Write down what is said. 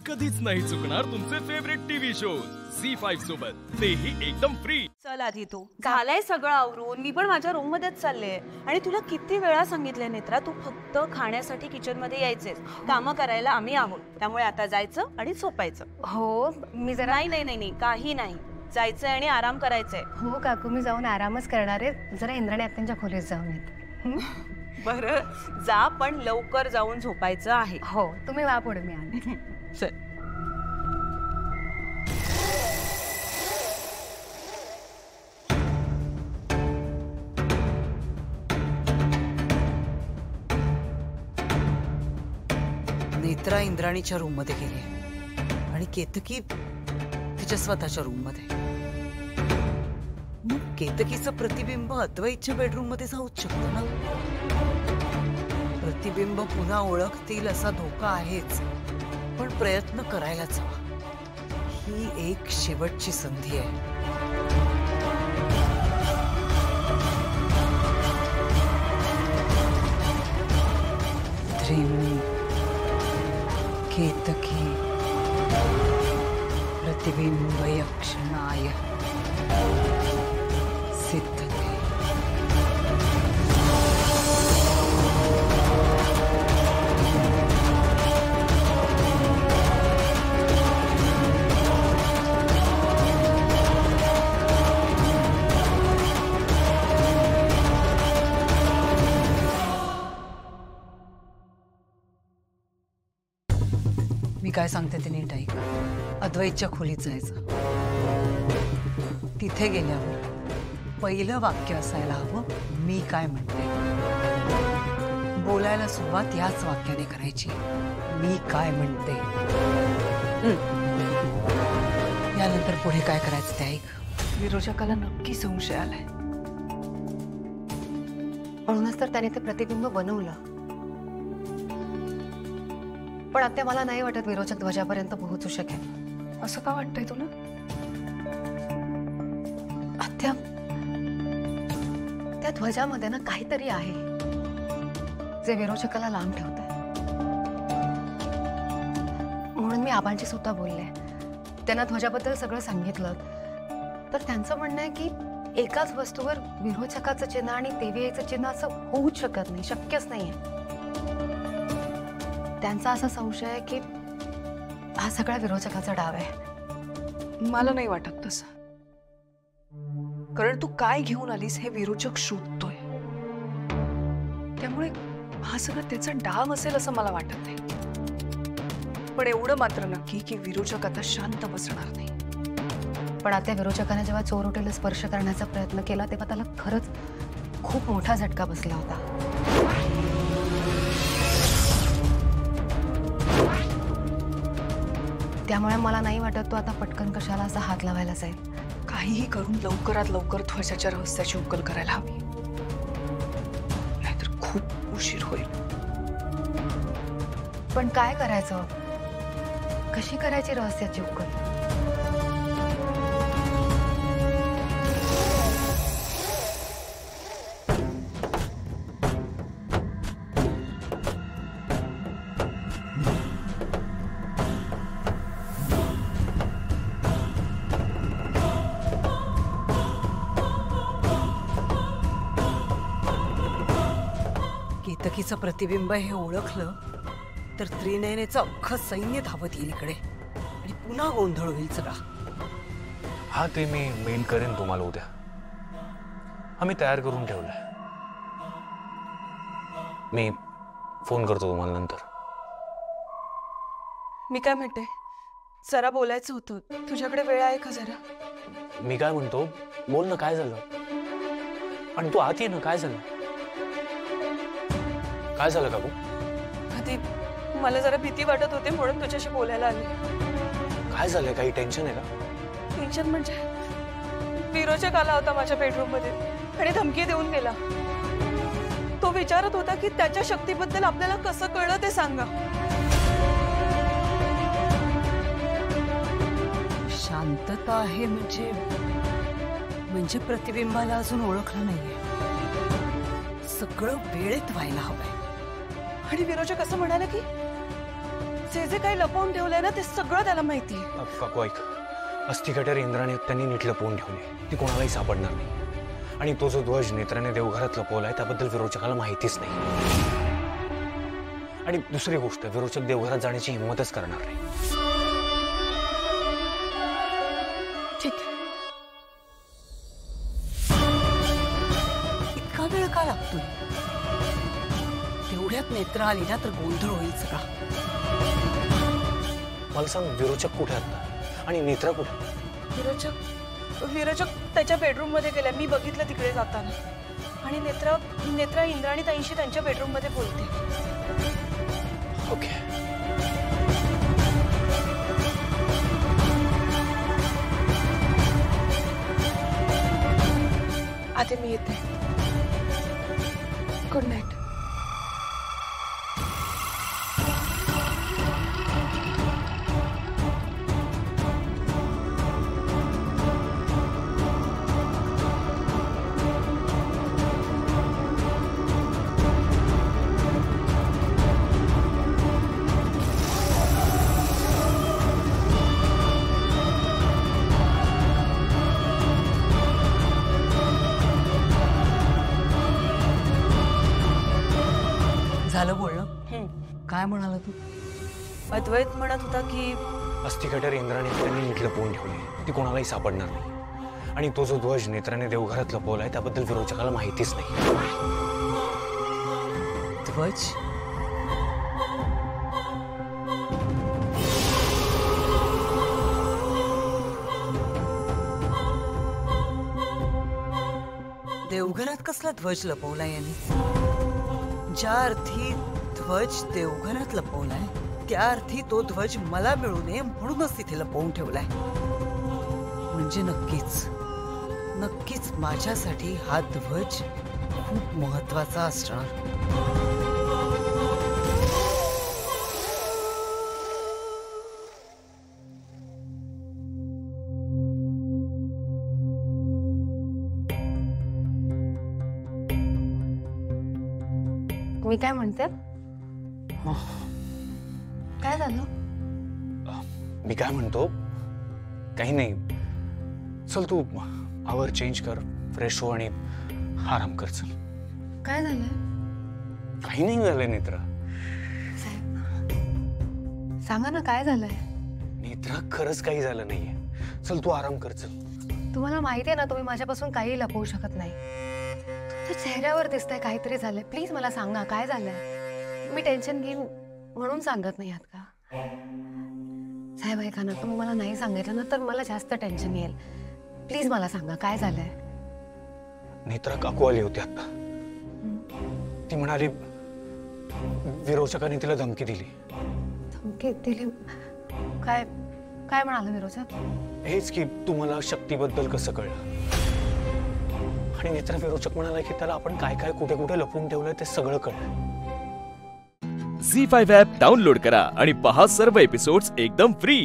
कधीच नाही चुकणार तुमचे फेवरेट टीव्ही शोज झी5 सोबत, तेही एकदम फ्री। चल आधी तू झालंय सगळं आवरून, मी पण माझ्या रूम मध्येच चालले आणि तुला किती वेळा सांगितलंय नेत्रा, तू फक्त खाण्यासाठी किचन मध्ये यायचेस, कामं करायला आम्ही आहोत, त्यामुळे आता जायचं आणि झोपायचं। हो मी जरा नाही काही नाही, जायचंय आणि आराम करायचंय। हो काकू मी जाऊन आरामच करणार आहे, जरा इंद्राणी आत्यांच्या खोलीत जाऊन येते। बरं जा, पण लवकर जाऊन झोपायचं आहे। हो तुम्ही वा पुढे, मी आले। चल नेत्रा इंद्राणीच्या रूम मध्ये गेली आणि केतकी तिच्या स्वतःच्या रूम मध्ये। मग केतकीचं प्रतिबिंब अद्वैतच्या बेडरूम मध्ये जाऊच शकतो ना। प्रतिबिंब पुन्हा ओळखतील असा धोका आहेच, पण प्रयत्न करायलाच हवा। ही एक शेवटची संधी आहे। केतकी प्रतिबिंब यक्षणाय सिद्धते। मी काय सांगते ते नीट ऐक। अद्वैतच्या खोलीत जायचं, तिथे गेल्यावर पहिलं वाक्य असायला हवं मी काय म्हणते। बोलायला सुरुवात याच वाक्याने करायची, मी काय म्हणते। यानंतर पुढे काय करायचं ते ऐक। विरोचकाला नक्की संशय आलाय, म्हणूनच तर त्याने ते प्रतिबिंब बनवलं। पण आता मला नाही वाटत विरोचक ध्वजापर्यंत पोहोचू शकेल। असं का वाटतंय तुला? आत्या, त्या ध्वजामध्ये ना काहीतरी आहे जे विरोचकाला लांब ठेवतंय, म्हणून मी आबांशी सुद्धा बोलले। त्यांना ध्वजाबद्दल सगळं सांगितलं, तर त्यांचं म्हणणं आहे की एकाच वस्तूवर विरोचकाचं चिन्ह आणि देवीचं चिन्ह असं होऊच शकत नाही, शक्यच नाहीये। त्यांचा असा संशय आहे की हा सगळा विरोचकाचा डाव आहे। मला नाही वाटत तसं, कारण तू काय घेऊन आलीस हे विरोचक शोधतोय, त्यामुळे हा सगळा त्याचा डाव असेल असं मला वाटत नाही। पण एवढं मात्र नक्की की विरोचक आता शांत बसणार नाही। पण आता विरोचकाने जेव्हा चोरोटीला स्पर्श करण्याचा प्रयत्न केला तेव्हा त्याला खरंच खूप मोठा झटका बसला होता। त्यामुळे मला नाही वाटत तो आता पटकन कशाला असा हात लावायला जाईल। काहीही करून लवकरात लवकर ध्वजाच्या रहस्याची उकल करायला हवी, नाहीतर खूप उशीर होईल। पण काय करायचं, कशी करायची रहस्याची उकल? केतकीचं प्रतिबिंब हे ओळखलं तर त्रिनयनेचं अख्खं सैन्य धावत येईल इकडे आणि पुन्हा गोंधळ होईल सगळा। हा ते मी मेल करेन तुम्हाला उद्या, आम्ही तयार करून ठेवलंय। मी फोन करतो तुम्हाला नंतर। मी काय म्हणते, जरा बोलायचं होतं, तुझ्याकडे वेळ आहे का जरा? मी काय म्हणतो, बोल ना, काय झालं? आणि तू आत ये ना, काय झालं? काय झालं काकू? आधी मला जरा भीती वाटत होते म्हणून तुझ्याशी बोलायला आले। काय झालंय? काही टेन्शन आहे का? टेन्शन म्हणजे विरोचक आला होता माझ्या बेडरूम मध्ये आणि धमकी देऊन गेला। तो विचारत होता की त्याच्या शक्तीबद्दल आपल्याला कसं कळलं ते सांगा। शांतता आहे म्हणजे प्रतिबिंबाला अजून ओळखलं नाहीये, सगळं वेळेत व्हायला हवंय। आणि विरोचक असं म्हणाले की जे जे काही लपवून ठेवलंय ना ते सगळं त्याला माहितीये. काकू ऐक, अस्थिकटर इंद्राने त्यांनी नीट लपवून ठेवली, ती कोणालाही सापडणार नाही. आणि तो जो ध्वज नेत्राने देवघरात लपवलाय त्याबद्दल विरोचकाला माहितीच नाही. आणि दुसरी गोष्ट, विरोचक देवघरात जाण्याची हिंमतच करणार नाही. ठीक आहे. इतका वेळ का लागतोय? तेवढ्यात नेत्र आली ना तर गोंधळ होईल सगळा. मला सांग, विरोचक कुठे आता आणि नेत्रा कुठे? विरोचक त्याच्या बेडरूम मध्ये गेल्या, मी बघितलं तिकडे जाताना. आणि नेत्रा इंद्राणी ताईंशी त्यांच्या बेडरूम मध्ये बोलते. ओके. आता मी येते. Good night. झालं बोलणं? काय म्हणाला तू? अद्वैत म्हणत होता की अस्थिकटर इंद्राने त्यांनी नीट लपवून ठेवली, ती कोणालाही सापडणार नाही. आणि तो जो ध्वज नेत्राने देवघरात लपवलाय त्याबद्दल विरोचकाला माहितीच नाही. ध्वज? देवघरात कसला ध्वज लपवलाय यांनी? ज्या अर्थी ध्वज देवघरात लपवलाय त्या अर्थी तो ध्वज मला मिळू नये म्हणूनच तिथे लपवून ठेवलाय. म्हणजे नक्कीच माझ्यासाठी हा ध्वज खूप महत्वाचा असणार. मी काय म्हणते? काय झालं? मी काय म्हणतो, काही नाही. चल तू आवर चेंज कर, फ्रेश हो आणि आराम कर. चल. काय झालंय? काही नाही झालंय नेत्रा. सांगा ना काय झालंय? नेत्रा, खरंच काही झालं नाहीये. चल तू आराम कर. चल. तुम्हाला माहिती आहे ना, तुम्ही माझ्यापासून काही लपवू शकत नाही. चेहऱ्यावर दिसतंय काहीतरी झालंय. प्लीज मला सांगा काय झालंय. मी टेन्शन घेईन म्हणून सांगत नाही आहात का? साहेब ऐका ना, तुम्ही मला नाही सांगितलं ना तर मला जास्त टेन्शन येईल. प्लीज मला सांगा काय झालंय. नेत्रा, काकू आली होती आता. ती म्हणाली विरोचकाने तिला धमकी दिली. धमकी दिली? काय काय म्हणाला विरोचक? हेच की तुम्हाला शक्तीबद्दल कसं कळलं. आणि नेत्रा, विरोचक म्हणाला की त्याला आपण काय काय कुठे कुठे लपवून ठेवलंय ते सगळं कळलं. झी5 ॲप डाउनलोड करा आणि पहा सर्व एपिसोड्स एकदम फ्री.